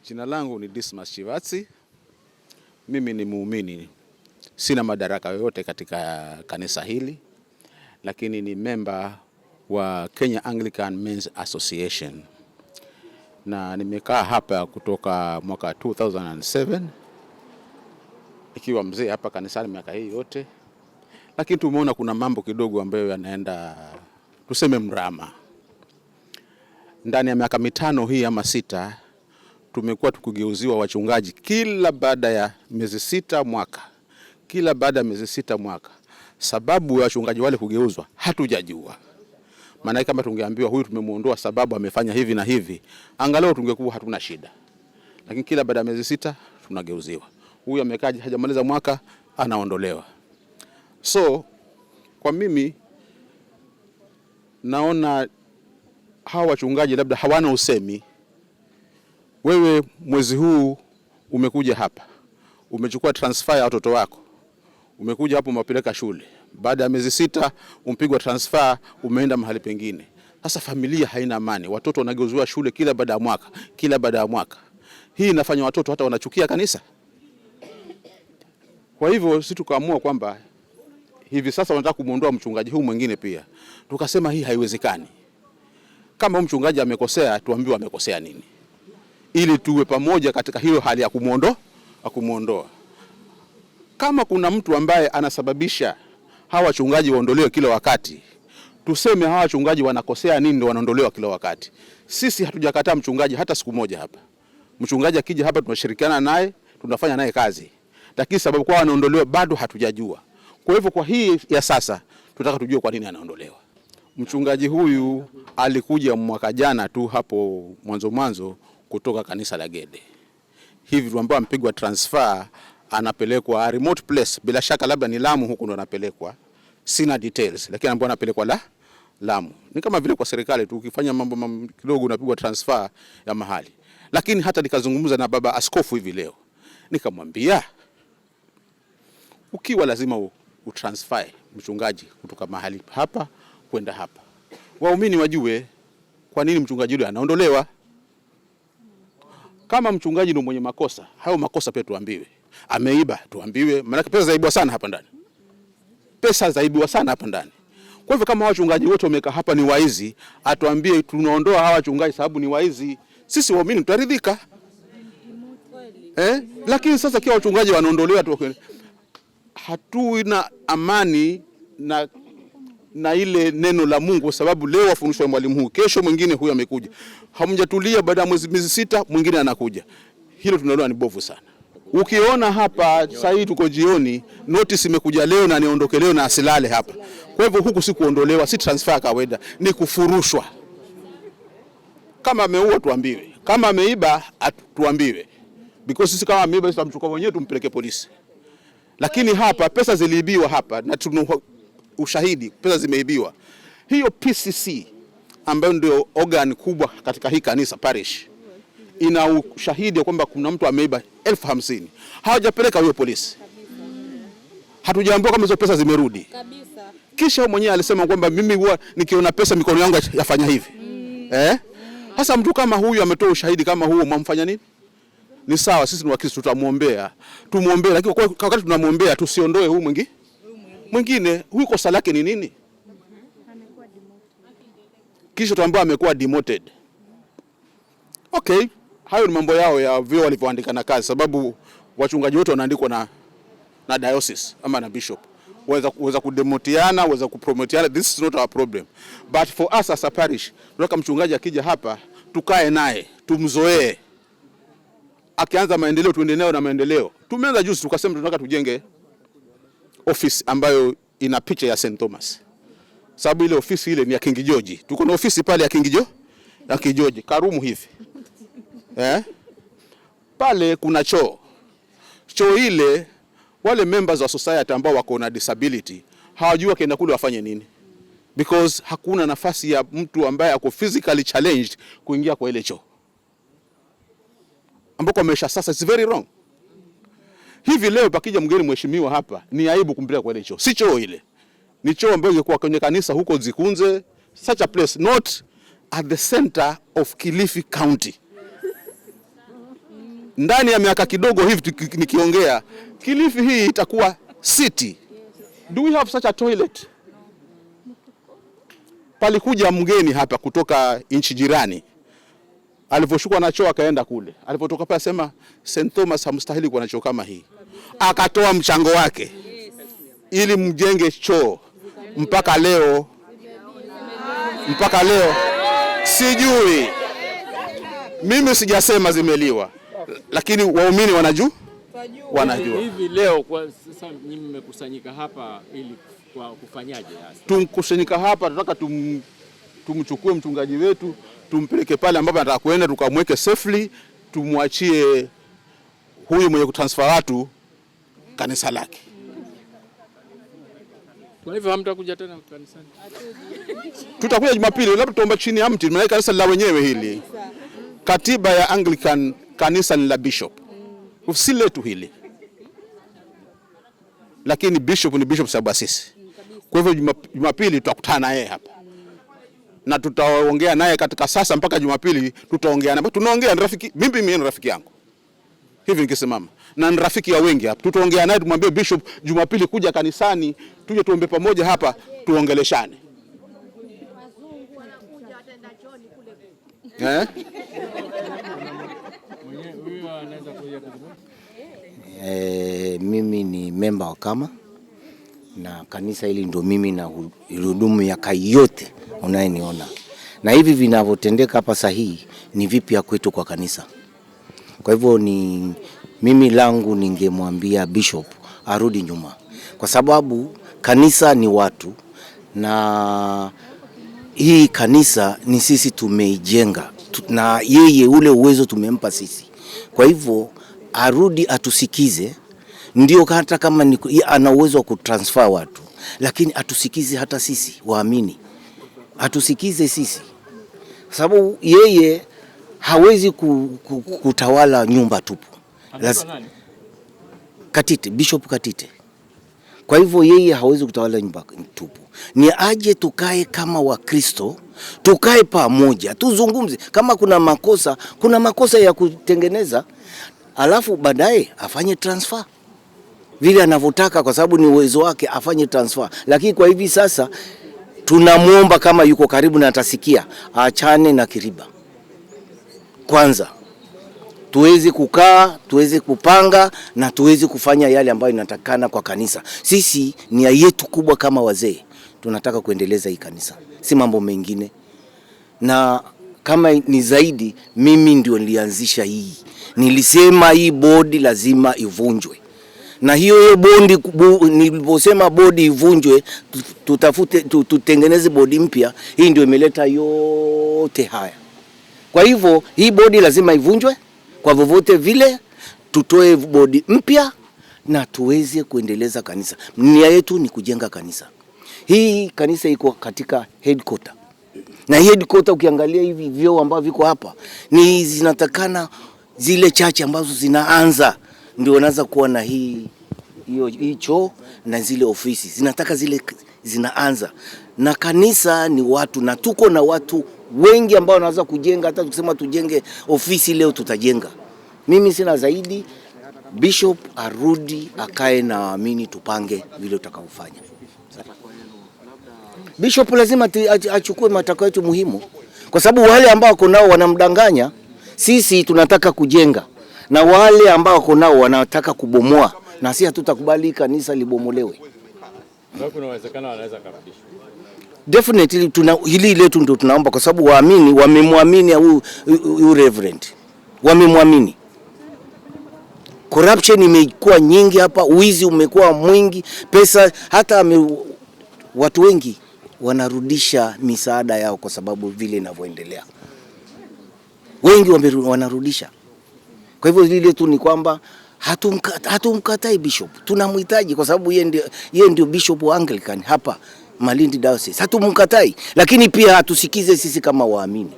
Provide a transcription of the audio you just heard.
Jina langu ni Dismas Chivatsi. Mimi ni muumini. Sina madaraka yoyote katika kanisa hili, lakini ni member wa Kenya Anglican Men's Association. Na nimekaa hapa kutoka mwaka 2007. Ikiwa mzee hapa kanisani miaka hii yote. Lakini tumeona kuna mambo kidogo ambayo yanaenda tuseme mrama. Ndani ya miaka 5 hii ama 6 tumekuwa tukigeuziwa wachungaji kila baada ya miezi 6 mwaka. Kila baada ya miezi 6 mwaka. Sababu ya wachungaji wale kugeuzwa hatujajua. Maana kama tungeambiwa huyu tumemuondoa sababu amefanya hivi na hivi, angalau tungekuwa hatuna shida. Lakini kila baada ya miezi 6 tunageuziwa. Huyu amekaa hajamaliza mwaka anaondolewa. So kwa mimi naona hawa wachungaji labda hawana usemi. Wewe mwezi huu umekuja hapa, umechukua transfer ya watoto wako, umekuja hapo umewapeleka shule. Baada ya miezi 6 umpigwa transfer, umeenda mahali pengine. Sasa familia haina amani, watoto wanageuziwa shule kila baada ya mwaka, kila baada ya mwaka. Hii inafanya watoto hata wanachukia kanisa. Kwa hivyo sisi tukaamua kwamba hivi sasa wanataka kumuondoa mchungaji huu mwingine pia. Tukasema hii haiwezekani. Kama mchungaji amekosea, tuambiwe amekosea nini, ili tuwe pamoja katika hiyo hali ya kumuondoa. Kama kuna mtu ambaye anasababisha hawa wachungaji waondolewe kila wakati, tuseme hawa wachungaji wanakosea nini ndio wanaondolewa kila wakati. Sisi hatujakataa mchungaji hata siku moja hapa. Mchungaji akija hapa tunashirikiana naye, tunafanya naye kazi. Lakini sababu kwa wanaondolewa bado hatujajua. Kwa hivyo kwa hii ya sasa tunataka tujue kwa nini anaondolewa. Mchungaji huyu alikuja mwaka jana tu hapo mwanzo kutoka kanisa la Gede. Hivi tuambao ampigwa transfer, anapelekwa remote place, bila shaka labda ni Lamu huko ndo anapelekwa. Sina details, lakini ambao anapelekwa Lamu. Ni kama vile kwa serikali tu ukifanya mambo kidogo unapigwa transfer ya mahali. Lakini hata nikazungumza na baba askofu hivi leo. Nikamwambia ukiwa lazima utransfer mchungaji kutoka mahali hapa kwenda hapa, waumini wajue kwa nini mchungaji yule anaondolewa. Kama mchungaji ndio mwenye makosa, hayo makosa pia tuambiwe. Ameiba tuambiwe, maana pesa zaibwa sana hapa ndani. Pesa zaibwa sana hapa ndani. Kwa hivyo kama wachungaji wote wamekaa hapa ni waizi, atuambie tunaondoa hawa wachungaji sababu ni waizi. Sisi waumini tutaridhika. Lakini sasa kiwa wachungaji wanaondolewa tu, hatuna amani na ile neno la Mungu, sababu leo wafundishwa mwalimu huu, kesho mwingine huyu amekuja. Hamjatulia, baada ya miezi 6 mwingine anakuja. Hilo tunaloa ni bovu sana. Ukiona hapa sasa hii tuko jioni, notice imekuja leo na niondoke leo na asilale hapa. Kwa hivyo huku si kuondolewa, si transfer kawaida, ni kufurushwa. Kama ameua tuambiwe, kama ameiba tuambiwe. Because sisi kama ameiba tutamchukua wenyewe tumpeleke polisi. Lakini hapa pesa ziliibiwa hapa na tuna ushahidi pesa zimeibiwa. Hiyo PCC ambayo ndio organ kubwa katika hii kanisa parish ina ushahidi kwamba kuna mtu ameiba 50,000. Hawajapeleka huyo polisi. Hatujaambiwa kama hizo pesa zimerudi. Kabisa. Kisha mwenyewe alisema kwamba mimi huwa nikiona pesa mikono yangu yafanya hivi. Sasa mtu kama huyu ametoa ushahidi kama huo, mwamfanya nini? Ni sawa, sisi ni Wakristo tutamuombea. Tumuombee, lakini wakati tunamuombea tusiondoe huyu mwingine. Huyu kosa lake ni nini? Amekuwa demoted. Kisha tuambao amekuwa demoted. Okay, hayo ni mambo yao ya vile walivyoandika na kazi, sababu wachungaji wote wanaandikwa na diocese ama na bishop. Waweza kudemotiana, waweza kupromotiana, this is not our problem. But for us as a parish, tunataka mchungaji akija hapa tukae naye, tumzoee. Akianza maendeleo tuendelee na maendeleo. Tumeanza juzi tukasema tunataka tujenge office ambayo ina picha ya St. Thomas. Sababu ile ofisi ile ni ya King George. Tuko na ofisi pale ya King George, Karumu hivi. Pale kuna choo. Choo ile wale members wa society ambao wako na disability hawajui kaenda kule wafanye nini. Because hakuna nafasi ya mtu ambaye ako physically challenged kuingia kwa ile choo. Ambako amesha sasa, it's very wrong. Hivi leo pakija mgeni mheshimiwa hapa, ni aibu kumpeleka kwa ile choo. Si choo ile. Ni choo ambayo ingekuwa kwenye kanisa huko Zikunze, such a place, not at the center of Kilifi County. ndani ya miaka kidogo hivi nikiongea, Kilifi hii itakuwa city. Do we have such a toilet? Palikuja mgeni hapa kutoka nchi jirani. Aliposhukwa na choo akaenda kule. Alipotoka pale asema St. Thomas hamstahili kuwa na choo kama hii. Akatoa mchango wake ili mjenge choo. Mpaka leo sijui, mimi sijasema zimeliwa, lakini waumini wanajua. Hivi leo kwa sasa nyinyi mmekusanyika hapa ili kwa kufanyaje hasa? Tumkusanyika hapa tunataka tumchukue mchungaji wetu, tumpeleke pale ambapo anataka kuenda, tukamweke safely, tumwachie huyu mwenye kutransfer watu kanisa lake. Kwa hivyo hamtakuja tena kanisani? Tutakuja Jumapili, labda tuombe chini ya mti, maana kanisa la wenyewe hili. Katiba ya Anglican, kanisa ni la bishop. Si letu hili. Lakini bishop ni bishop sababu sisi. Kwa hivyo Jumapili tutakutana naye hapa. Na tutaongea naye katika sasa mpaka Jumapili tutaongea naye. Tunaongea ni rafiki, mimi ni rafiki yangu. Hivi nikisimama. Na ni rafiki ya wengi hapa. Tutaongea naye tumwambie bishop Jumapili kuja kanisani, tuje tuombe pamoja hapa, tuongeleshane. Wazungu wanakuja wataenda choni kule. Huyu anaweza kuja kuzungumza? Mimi ni member wa kama na kanisa hili ndio mimi na hudumu miaka yote unayeniona. Na hivi vinavyotendeka hapa sahihi ni vipi ya kwetu kwa kanisa. Kwa hivyo ni mimi langu ningemwambia bishop arudi nyuma. Kwa sababu kanisa ni watu na hii kanisa ni sisi tumeijenga na yeye ule uwezo tumempa sisi. Kwa hivyo arudi atusikize, ndio hata kama ni ana uwezo wa kutransfer watu, lakini atusikize hata sisi waamini. Atusikize sisi. Sababu yeye hawezi kutawala nyumba tupu. Katite, Bishop Katite. Kwa hivyo yeye hawezi kutawala nyumba tupu. Ni aje tukae kama Wakristo, tukae pamoja, tuzungumze. Kama kuna makosa ya kutengeneza, alafu baadaye afanye transfer vile anavyotaka, kwa sababu ni uwezo wake afanye transfer. Lakini kwa hivi sasa tunamuomba kama yuko karibu na atasikia, aachane na Kiriba. Kwanza tuweze kukaa, tuweze kupanga na tuweze kufanya yale ambayo inatakana kwa kanisa. Sisi nia yetu kubwa kama wazee, tunataka kuendeleza hii kanisa, si mambo mengine. Na kama ni zaidi, mimi ndio nilianzisha hii. Nilisema hii bodi lazima ivunjwe. Na hiyo bodi, niliposema bodi ivunjwe, tutengeneze bodi mpya, hii ndio imeleta yote haya. Kwa hivyo hii bodi lazima ivunjwe, kwa vyovyote vile tutoe bodi mpya na tuweze kuendeleza kanisa. Nia yetu ni kujenga kanisa. Hii kanisa iko katika headquarter. Na headquarter ukiangalia hivi vyoo ambavyo viko hapa ni zinatakana zile chache ambazo zinaanza ndio wanaanza kuwa na hii choo na zile ofisi. Zinataka zile zinaanza. Na kanisa ni watu na tuko na watu wengi ambao wanaweza kujenga. Hata tukisema tujenge ofisi leo tutajenga. Mimi sina zaidi. Bishop arudi akae na waamini tupange vile tutakaofanya. Bishop lazima achukue matakwa yetu muhimu, kwa sababu wale ambao wako nao wanamdanganya. Sisi tunataka kujenga na wale ambao wako nao wanataka kubomoa, na sisi hatutakubali kanisa libomolewe. Ndio kuna uwezekano wanaweza kurudishwa. Definitely hili letu ndio tunaomba, kwa sababu waamini wamemwamini huyu reverend. Wamemwamini. Corruption imekuwa nyingi hapa, wizi umekuwa mwingi, pesa hata watu wengi wanarudisha misaada yao kwa sababu vile inavyoendelea. Wengi wanarudisha. Kwa hivyo lile tu ni kwamba hatumkatai bishop. Tunamhitaji kwa sababu yeye ndio bishop wa Anglican hapa Malindi Diocese. Hatumkatai, lakini pia hatusikize sisi kama waamini.